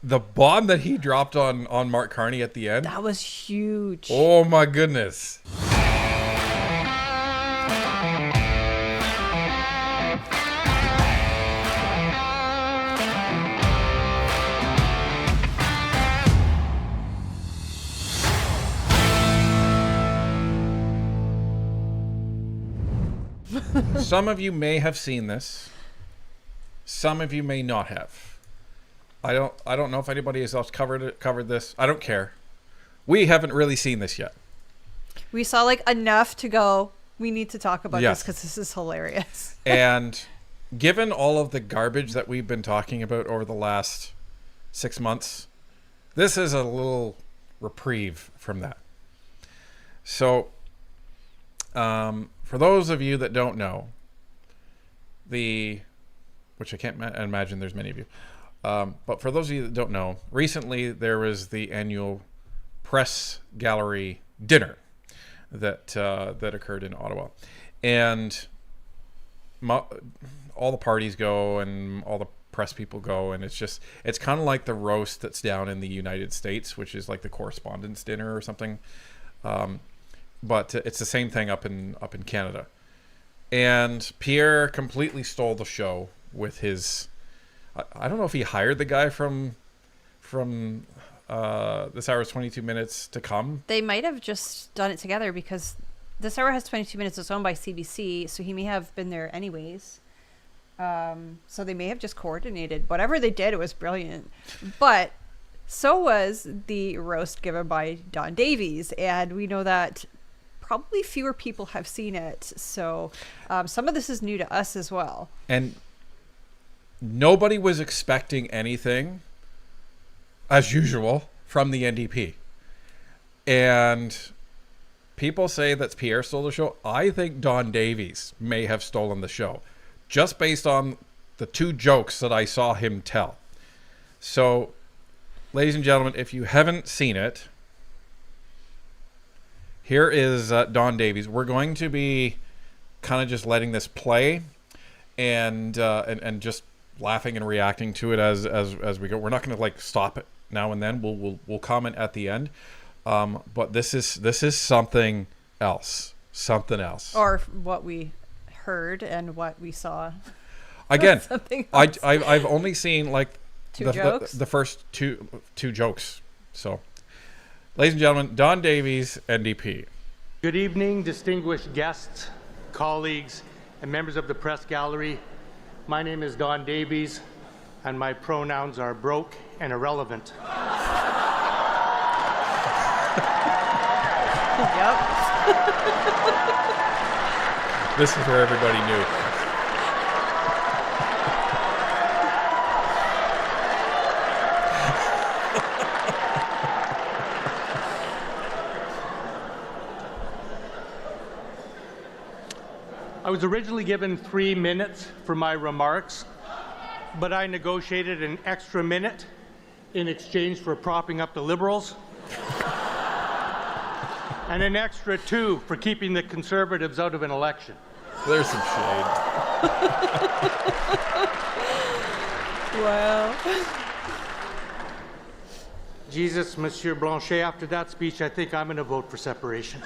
the bomb that he dropped on Mark Carney at the end. That was huge. Oh my goodness. Some of you may have seen this. Some of you may not have. I don't know if anybody else covered this. I don't care. We haven't really seen this yet. We saw like enough to go, we need to talk about Yes. this because this is hilarious. And given all of the garbage that we've been talking about over the last 6 months, this is a little reprieve from that. So, for those of you that don't know, which I can't imagine there's many of you, but for those of you that don't know, recently there was the annual press gallery dinner that occurred in Ottawa, and all the parties go and all the press people go, and it's kind of like the roast that's down in the United States, which is like the correspondence dinner or something. But it's the same thing up in Canada. And Pierre completely stole the show with his. I don't know if he hired the guy from This Hour is 22 Minutes to come. They might have just done it together because This Hour has 22 Minutes. It's owned by CBC, so he may have been there anyways. So they may have just coordinated. Whatever they did, it was brilliant. But so was the roast given by Don Davies, and we know that probably fewer people have seen it. So some of this is new to us as well. And nobody was expecting anything, as usual, from the NDP. And people say that Pierre stole the show. I think Don Davies may have stolen the show, just based on the 2 jokes that I saw him tell. So, ladies and gentlemen, if you haven't seen it, here is Don Davies. We're going to be kind of just letting this play and just laughing and reacting to it as we go. We're not going to like stop it now and then. We'll comment at the end. But this is something else. Something else. Or what we heard and what we saw. Again, Something else. I've only seen like the first two jokes. So, ladies and gentlemen, Don Davies, NDP. Good evening, distinguished guests, colleagues, and members of the press gallery. My name is Don Davies, and my pronouns are broke and irrelevant. Yep. This is where everybody knew. I was originally given 3 minutes for my remarks, but I negotiated an extra minute in exchange for propping up the Liberals, and an extra 2 for keeping the Conservatives out of an election. There's some shade. Wow. Jesus, Monsieur Blanchet, after that speech, I think I'm going to vote for separation.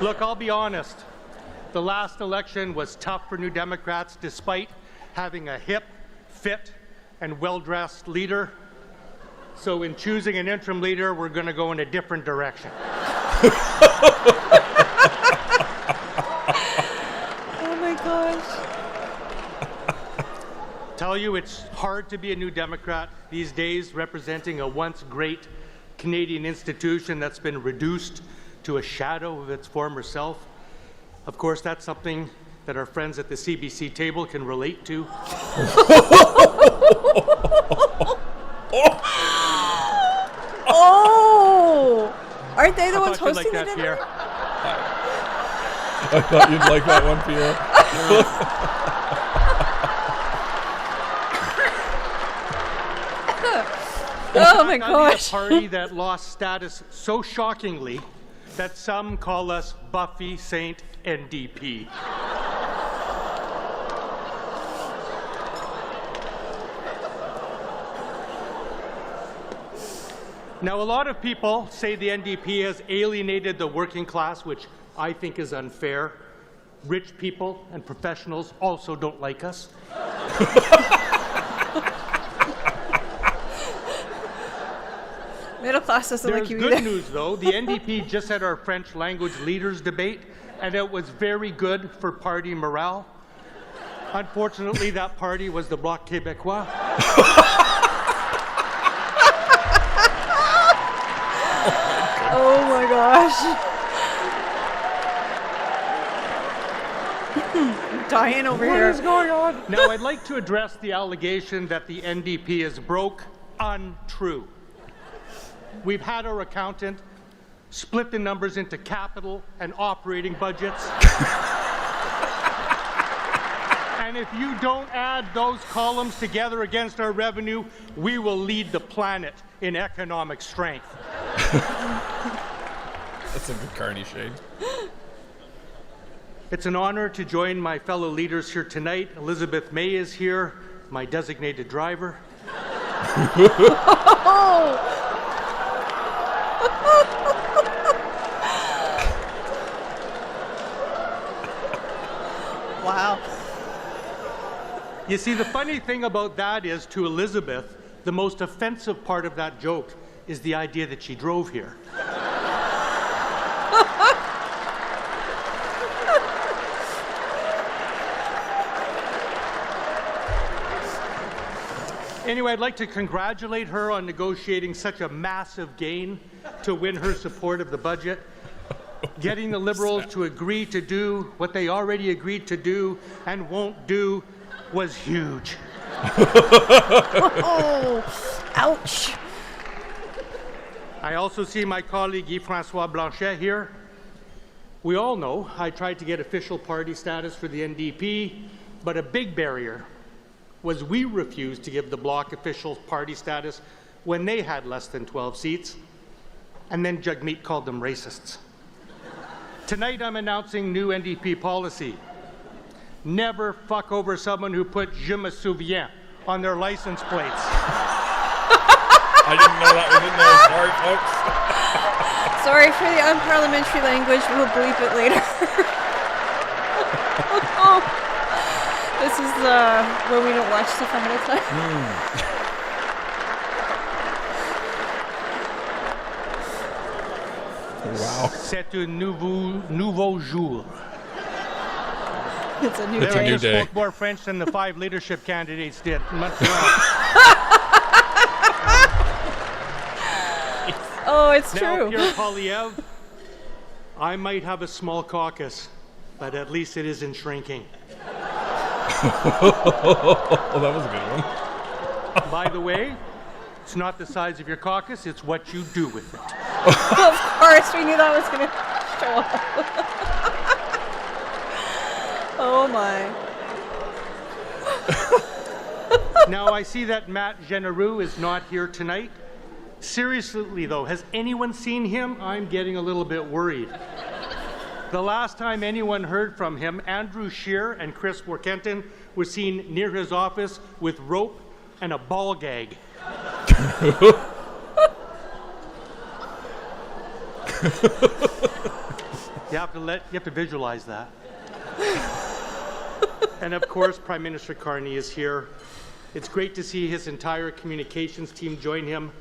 Look, I'll be honest. The last election was tough for New Democrats despite having a hip, fit, and well-dressed leader. So in choosing an interim leader, we're going to go in a different direction. Oh my gosh. Tell you it's hard to be a New Democrat these days, representing a once great Canadian institution that's been reduced to a shadow of its former self. Of course, that's something that our friends at the CBC table can relate to. Oh! Aren't they the ones I thought you'd hosting like the that, dinner? Pierre. I thought you'd like that one, Pierre. Oh my I'm gosh. a party that lost status so shockingly that some call us Buffy Saint NDP. Now, a lot of people say the NDP has alienated the working class, which I think is unfair. Rich people and professionals also don't like us. Middle class doesn't There's like you good either. news, though. The NDP just had our French language leaders debate, and it was very good for party morale. Unfortunately, that party was the Bloc Québécois. Oh my gosh. I'm dying over What here. is going on? Now, I'd like to address the allegation that the NDP is broke. Untrue. We've had our accountant split the numbers into capital and operating budgets. And if you don't add those columns together against our revenue, we will lead the planet in economic strength. That's a good Carney shade. It's an honor to join my fellow leaders here tonight. Elizabeth May is here, my designated driver. Wow. You see, the funny thing about that is, to Elizabeth, the most offensive part of that joke is the idea that she drove here. Anyway, I'd like to congratulate her on negotiating such a massive gain to win her support of the budget. Getting the Liberals to agree to do what they already agreed to do and won't do was huge. Oh, ouch. I also see my colleague Yves-François Blanchet here. We all know I tried to get official party status for the NDP, but a big barrier was we refused to give the Bloc official party status when they had less than 12 seats, and then Jagmeet called them racists. Tonight I'm announcing new NDP policy. Never fuck over someone who put Je me souviens on their license plates. I didn't know that was in there. Sorry, folks. Sorry for the unparliamentary language. We'll bleep it later. This is where we don't watch stuff ahead of time. Wow. C'est un nouveau jour. It's a new It's a day. new They day. spoke more French than the 5 leadership candidates did in Montreal. Oh, it's Now, true. Pierre Poilievre, I might have a small caucus, but at least it isn't shrinking. Oh, that was a good one. By the way, it's not the size of your caucus, it's what you do with it. Of course, we knew that was going to show up. Oh my. Now, I see that Matt Genereux is not here tonight. Seriously, though, has anyone seen him? I'm getting a little bit worried. The last time anyone heard from him, Andrew Scheer and Chris Warkentin were seen near his office with rope and a ball gag. You have to visualize that. And of course, Prime Minister Carney is here. It's great to see his entire communications team join him.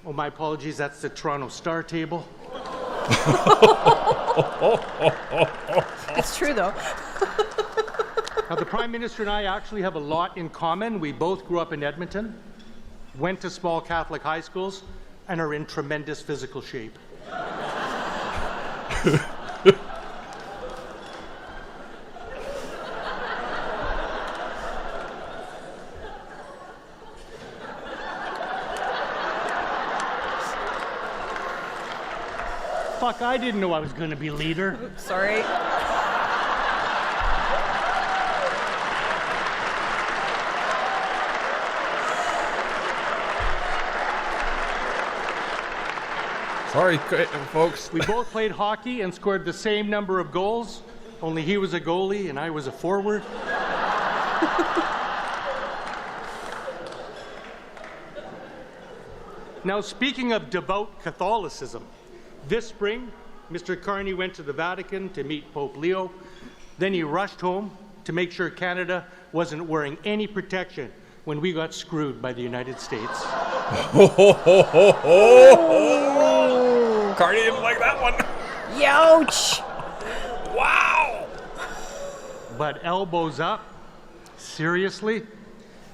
Oh, my apologies, that's the Toronto Star table. It's true, though. Now, the Prime Minister and I actually have a lot in common. We both grew up in Edmonton, went to small Catholic high schools, and are in tremendous physical shape. Fuck, I didn't know I was going to be leader. Oops, sorry. Sorry, folks. We both played hockey and scored the same number of goals, only he was a goalie and I was a forward. Now, speaking of devout Catholicism, this spring, Mr. Carney went to the Vatican to meet Pope Leo. Then he rushed home to make sure Canada wasn't wearing any protection when we got screwed by the United States. Carney didn't like that one. Youch! Wow. But elbows up? Seriously?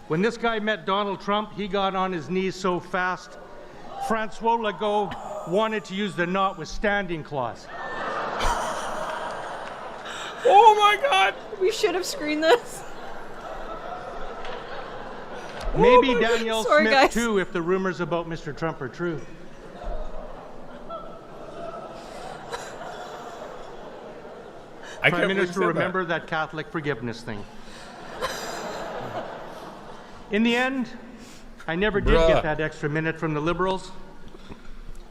When this guy met Donald Trump, he got on his knees so fast, Francois Legault wanted to use the notwithstanding clause. Oh my God. We should have screened this. Maybe Danielle Sorry, Smith guys. too, if the rumors about Mr. Trump are true. Prime Minister, remember that Catholic forgiveness thing. In the end, I never did get that extra minute from the Liberals,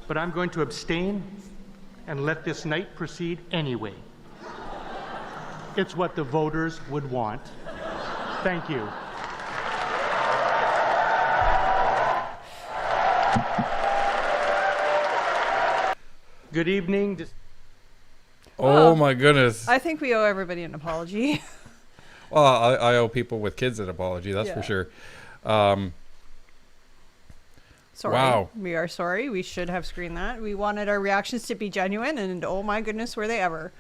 but I'm going to abstain and let this night proceed anyway. It's what the voters would want. Thank you. Good evening. Oh my goodness. I think we owe everybody an apology. Well, I owe people with kids an apology, that's for sure. Sorry. Wow. We are sorry. We should have screened that. We wanted our reactions to be genuine, and oh my goodness, were they ever.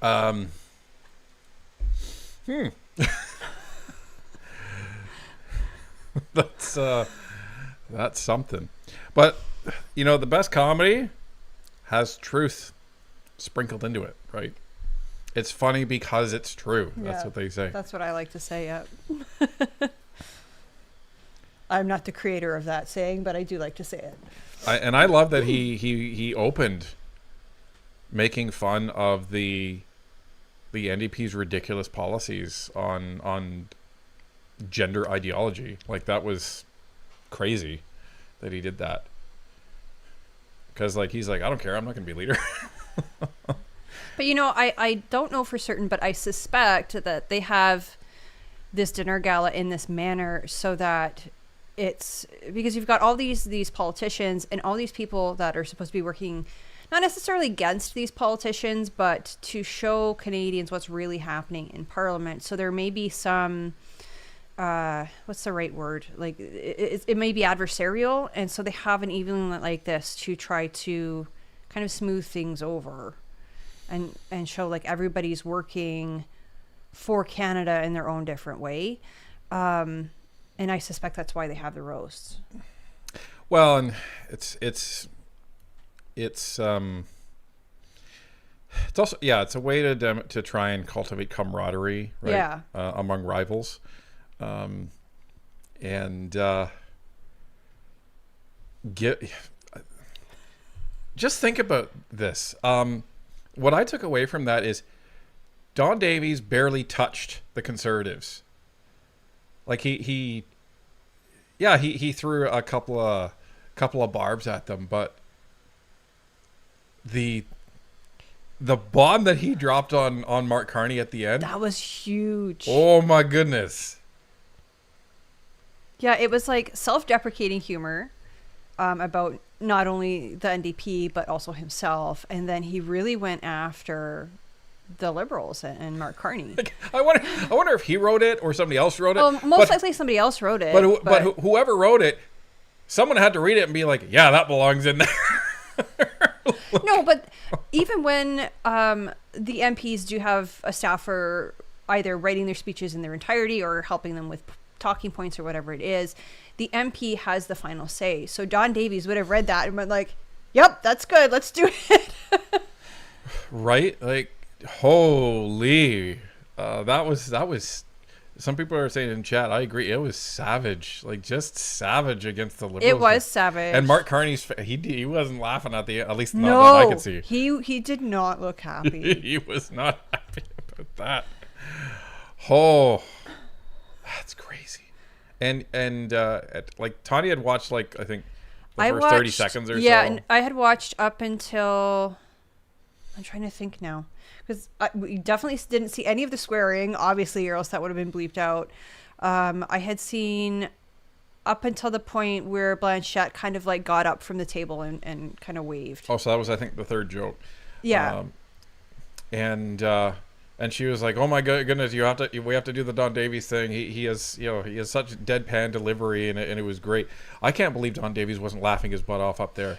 That's something. But, you know, the best comedy has truth sprinkled into it, right? It's funny because it's true. That's what they say. That's what I like to say, yeah. I'm not the creator of that saying, but I do like to say it. And I love that he opened making fun of the NDP's ridiculous policies on gender ideology. Like, that was crazy that he did that. Because, like, he's like, I don't care. I'm not going to be leader. But, you know, I don't know for certain, but I suspect that they have this dinner gala in this manner so that it's because you've got all these politicians and all these people that are supposed to be working not necessarily against these politicians, but to show Canadians what's really happening in Parliament. So there may be some, what's the right word? Like it may be adversarial. And so they have an evening like this to try to kind of smooth things over and show like everybody's working for Canada in their own different way. And I suspect that's why they have the roasts. Well, and it's also, yeah, it's a way to try and cultivate camaraderie, right? Yeah. Among rivals. Just think about this. What I took away from that is Don Davies barely touched the Conservatives. Like he threw a couple of barbs at them, but the bomb that he dropped on Mark Carney at the end, that was huge. Oh my goodness. Yeah, it was like self-deprecating humor about not only the NDP but also himself, and then he really went after the Liberals and Mark Carney. Like, I wonder if he wrote it or somebody else wrote it. Well, most likely somebody else wrote it. But whoever wrote it, someone had to read it and be like, yeah, that belongs in there. No, but even when the MPs do have a staffer either writing their speeches in their entirety or helping them with talking points or whatever it is, the MP has the final say. So Don Davies would have read that and went like, yep, that's good. Let's do it. Right? Like, holy. That was some people are saying in chat, I agree, it was savage. Like, just savage against the Liberals. It was savage. And Mark Carney's he wasn't laughing at at least not no, that I could see. He did not look happy. He was not happy about that. Oh, that's crazy. And like Tanya had watched, like, I think The I first watched, 30 seconds or yeah, so. and I had watched up until, I'm trying to think now, because we definitely didn't see any of the swearing, obviously, or else that would have been bleeped out. I had seen up until the point where Blanchett kind of like got up from the table and kind of waved. Oh, so that was, I think, the third joke. Yeah. And she was like, "Oh my goodness, we have to do the Don Davies thing. He has, you know, he has such deadpan delivery, and it was great. I can't believe Don Davies wasn't laughing his butt off up there."